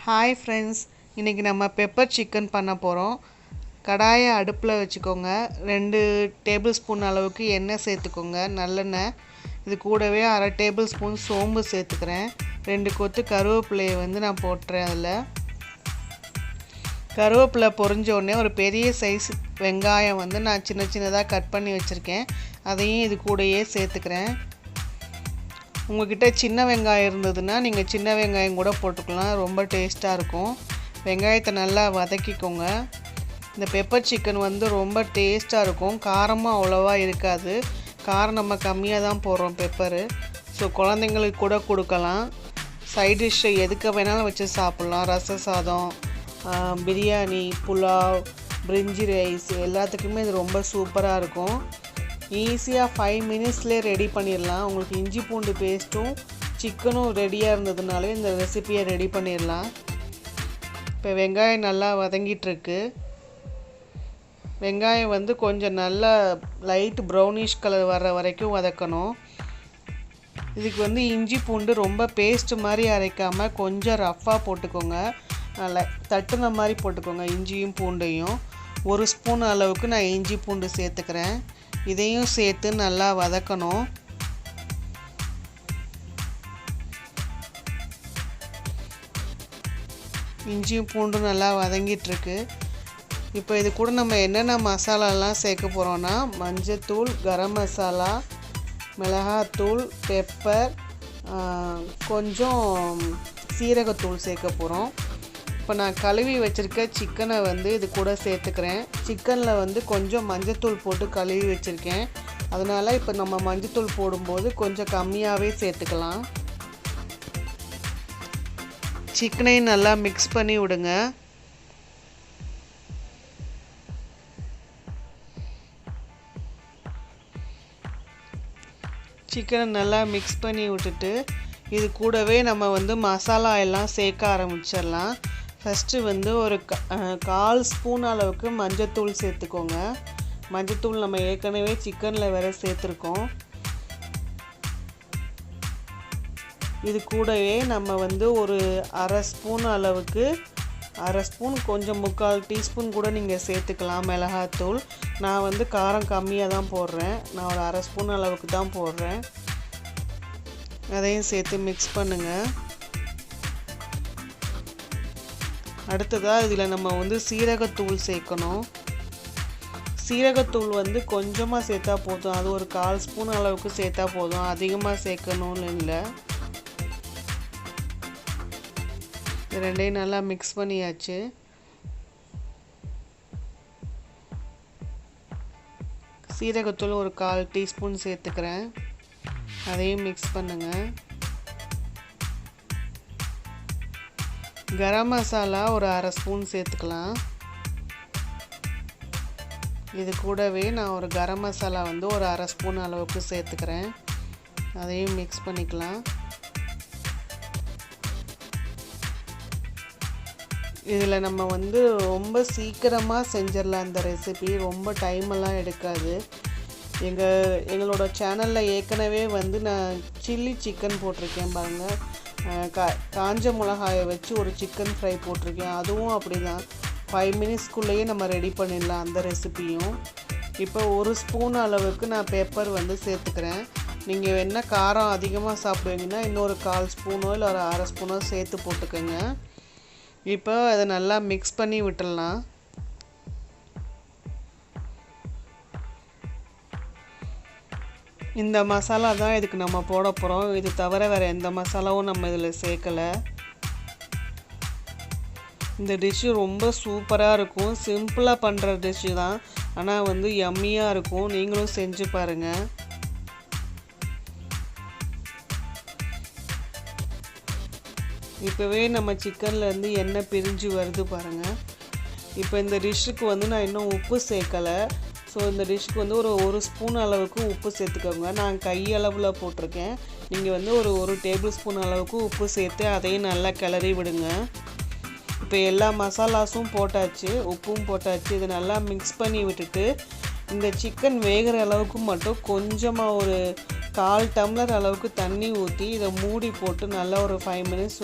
Hi friends, இன்றைக்கி நம்ம pepper chicken பண்ண போகிறோம். கடாயை அடுப்பில் வச்சுக்கோங்க. 2 டேபிள் ஸ்பூன் அளவுக்கு எண்ணெய் சேர்த்துக்கோங்க, நல்லெண்ணெய். இது கூடவே 1/2 டேபிள் ஸ்பூன் சோம்பு சேர்த்துக்கிறேன். 2 கொத்து கருவேப்பிலையை நான் போட்டுறேன். அதில் கருவேப்பிலை பொரிஞ்ச உடனே ஒரு பெரிய சைஸ் வெங்காயம் நான் சின்ன சின்னதாக கட் பண்ணி வச்சுருக்கேன். அதையும் இது கூடயே சேர்த்துக்கிறேன். உங்கள்கிட்ட சின்ன வெங்காயம் இருந்ததுன்னா நீங்கள் சின்ன வெங்காயம் கூட போட்டுக்கலாம், ரொம்ப டேஸ்ட்டாக இருக்கும். வெங்காயத்தை நல்லா வதக்கிக்கோங்க. இந்த பெப்பர் சிக்கன் ரொம்ப டேஸ்ட்டாக இருக்கும். காரமும் அவ்வளோவா இருக்காது. காரம் நம்ம கம்மியாக தான் போடுறோம் பெப்பரு. ஸோ குழந்தைங்களுக்கு கூட கொடுக்கலாம். சைட் டிஷ்ஷை எதுக்கு வேணாலும் வச்சு சாப்பிட்லாம். ரச சாதம், பிரியாணி, புலாவ், பிரிஞ்சி ரைஸ் எல்லாத்துக்குமே இது ரொம்ப சூப்பராக இருக்கும். ஈஸியாக 5 மினிட்ஸ்லேயே ரெடி பண்ணிடலாம். உங்களுக்கு இஞ்சி பூண்டு பேஸ்ட்டும் சிக்கனும் ரெடியாக இருந்ததுனாலே இந்த ரெசிப்பியை ரெடி பண்ணிடலாம். இப்போ வெங்காயம் நல்லா வதங்கிட்டுருக்கு. வெங்காயம் கொஞ்சம் நல்லா லைட் ப்ரௌனிஷ் கலர் வர்ற வரைக்கும் வதக்கணும். இதுக்கு இஞ்சி பூண்டு ரொம்ப பேஸ்ட் மாதிரி அரைக்காமல் கொஞ்சம் ரஃப்பாக போட்டுக்கோங்க. நல்லா தட்டுன மாதிரி போட்டுக்கோங்க இஞ்சியும் பூண்டையும். 1 ஸ்பூன் அளவுக்கு நான் இஞ்சி பூண்டு சேர்த்துக்கிறேன். இதையும் சேர்த்து நல்லா வதக்கணும். இஞ்சியும் பூண்டும் நல்லா வதங்கிட்டுருக்கு. இப்போ இது கூட நம்ம என்னென்ன மசாலாலாம் சேர்க்க போகிறோன்னா மஞ்சத்தூள், கரம் மசாலா, மிளகாத்தூள், பெப்பர், கொஞ்சம் சீரகத்தூள் சேர்க்க போகிறோம். இப்போ நான் கழுவி வச்சுருக்க சிக்கனை இது கூட சேர்த்துக்கிறேன். சிக்கனில் கொஞ்சம் மஞ்சத்தூள் போட்டு கழுவி வச்சுருக்கேன். அதனால் இப்போ நம்ம மஞ்சத்தூள் போடும்போது கொஞ்சம் கம்மியாகவே சேர்த்துக்கலாம். சிக்கனையும் நல்லா மிக்ஸ் பண்ணி விடுங்க. சிக்கனை நல்லா மிக்ஸ் பண்ணி விட்டுட்டு இது கூடவே நம்ம மசாலா எல்லாம் சேர்க்க ஆரம்பிச்சிடலாம். ஃபஸ்ட்டு ஒரு 1/4 ஸ்பூன் அளவுக்கு மஞ்சத்தூள் சேர்த்துக்கோங்க. மஞ்சத்தூள் நம்ம ஏற்கனவே சிக்கனில் வேறு சேர்த்துருக்கோம். இது கூடவே நம்ம ஒரு 1/2 ஸ்பூன் அளவுக்கு, 1/2 ஸ்பூன் கொஞ்சம் 3/4 டீஸ்பூன் கூட நீங்கள் சேர்த்துக்கலாம் மிளகாத்தூள். நான் காரம் கம்மியாக தான் போடுறேன். நான் ஒரு 1/2 ஸ்பூன் அளவுக்கு தான் போடுறேன். அதையும் சேர்த்து மிக்ஸ் பண்ணுங்கள். அடுத்ததாக இதில் நம்ம சீரகத்தூள் சேர்க்கணும். சீரகத்தூள் கொஞ்சமாக சேர்த்தா போதும். அது ஒரு 1/4 ஸ்பூன் அளவுக்கு சேர்த்தா போதும், அதிகமாக சேர்க்கணும்னு இல்லை. இது ரெண்டையும் நல்லா மிக்ஸ் பண்ணியாச்சு. சீரகத்தூள் ஒரு 1/4 டீஸ்பூன் சேர்த்துக்கிறேன். அதையும் மிக்ஸ் பண்ணுங்கள். கரம் மசாலா ஒரு 1/2 ஸ்பூன் சேர்த்துக்கலாம். இது கூடவே நான் ஒரு கரம் மசாலா ஒரு 1/2 ஸ்பூன் அளவுக்கு சேர்த்துக்கிறேன். அதையும் மிக்ஸ் பண்ணிக்கலாம். இதில் நம்ம ரொம்ப சீக்கிரமாக செஞ்சிடலாம். இந்த ரெசிபி ரொம்ப டைமெல்லாம் எடுக்காது. எங்களோட சேனலில் ஏற்கனவே நான் சில்லி சிக்கன் போட்டிருக்கேன் பாருங்கள். காஞ்ச மிளகாயை வச்சு ஒரு சிக்கன் ஃப்ரை போட்டிருக்கேன். அதுவும் அப்படி தான் 5 மினிட்ஸ்க்குள்ளேயே நம்ம ரெடி பண்ணிடலாம் அந்த ரெசிப்பியும். இப்போ 1 ஸ்பூன் அளவுக்கு நான் பெப்பர் சேர்த்துக்கிறேன். நீங்கள் வேணா காரம் அதிகமாக சாப்பிடுவீங்கன்னா இன்னொரு 1/4 ஸ்பூனோ இல்லை ஒரு 1/2 ஸ்பூனோ சேர்த்து போட்டுக்கோங்க. இப்போ அதை நல்லா மிக்ஸ் பண்ணி விட்டுடலாம். இந்த மசாலா தான் இதுக்கு நம்ம போட போகிறோம். இது தவிர வேறு எந்த மசாலாவும் நம்ம இதில் சேர்க்கலை. இந்த டிஷ்ஷு ரொம்ப சூப்பராக இருக்கும். சிம்பிளாக பண்ணுற டிஷ்ஷு தான், ஆனால் யம்மியாக இருக்கும். நீங்களும் செஞ்சு பாருங்கள். இப்போவே நம்ம சிக்கன்லேருந்து எண்ணெய் பிரிஞ்சு வருது பாருங்கள். இப்போ இந்த டிஷ்ஷுக்கு நான் இன்னும் உப்பு சேர்க்கலை. ஸோ இந்த டிஷ்க்கு ஒரு ஸ்பூன் அளவுக்கு உப்பு சேர்த்துக்கோங்க. நான் கையளவில் போட்டிருக்கேன். நீங்கள் ஒரு டேபிள் ஸ்பூன் அளவுக்கு உப்பு சேர்த்து அதையும் நல்லா கிளறி விடுங்க. இப்போ எல்லா மசாலாஸும் போட்டாச்சு, உப்பும் போட்டாச்சு. இதை நல்லா மிக்ஸ் பண்ணி விட்டுட்டு இந்த சிக்கன் வேகிற அளவுக்கு மட்டும் கொஞ்சமாக ஒரு 1/4 டம்ளர் அளவுக்கு தண்ணி ஊற்றி இதை மூடி போட்டு நல்லா ஒரு 5 மினிட்ஸ்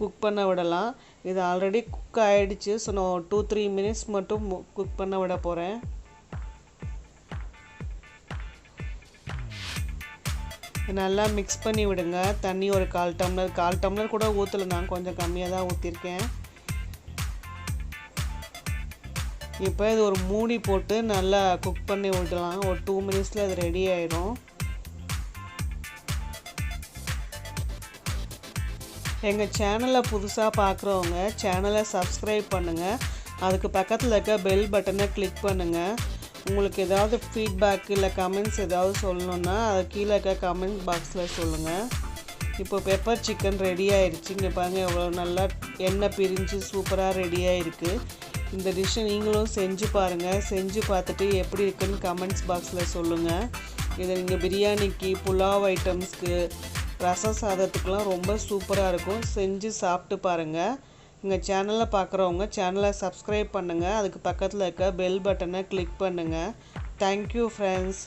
குக் பண்ண விடலாம். இது ஆல்ரெடி குக் ஆகிடுச்சு. ஸோ நான் 2-3 மினிட்ஸ் மட்டும் குக் பண்ண விட போகிறேன். நல்லா மிக்ஸ் பண்ணி விடுங்க. தண்ணி ஒரு 1/4 டம்ளர் கூட ஊற்றலை, நான் கொஞ்சம் கம்மியாக தான் ஊற்றிருக்கேன். இப்போ இது ஒரு மூடி போட்டு நல்லா குக் பண்ணி விடலாம். ஒரு 2 மினிட்ஸில் அது ரெடி ஆகிடும். எங்கள் சேனலை புதுசாக பார்க்குறவங்க சேனலை சப்ஸ்கிரைப் பண்ணுங்கள். அதுக்கு பக்கத்தில் இருக்க பெல் பட்டனை கிளிக் பண்ணுங்கள். உங்களுக்கு ஏதாவது ஃபீட்பேக் இல்லை கமெண்ட்ஸ் ஏதாவது சொல்லணுன்னா அது கீழே இருக்க கமெண்ட் பாக்ஸில் சொல்லுங்கள். இப்போ பெப்பர் சிக்கன் ரெடி ஆகிடுச்சு. இங்கே பாருங்கள் எவ்வளோ நல்லா எண்ணெய் பிரிஞ்சு சூப்பராக ரெடியாக இருக்குது. இந்த டிஷ்ஷை நீங்களும் செஞ்சு பாருங்கள். செஞ்சு பார்த்துட்டு எப்படி இருக்குன்னு கமெண்ட்ஸ் பாக்ஸில் சொல்லுங்கள். இதை நீங்கள் பிரியாணிக்கு, புலாவ் ஐட்டம்ஸ்க்கு, ரசம் சாதத்துக்கெலாம் ரொம்ப சூப்பராக இருக்கும். செஞ்சு சாப்பிட்டு பாருங்கள். எங்கள் சேனலில் பார்க்குறவங்க சேனலை சப்ஸ்கிரைப் பண்ணுங்கள். அதுக்கு பக்கத்தில் இருக்க பெல் பட்டனை கிளிக் பண்ணுங்கள். Thank you friends.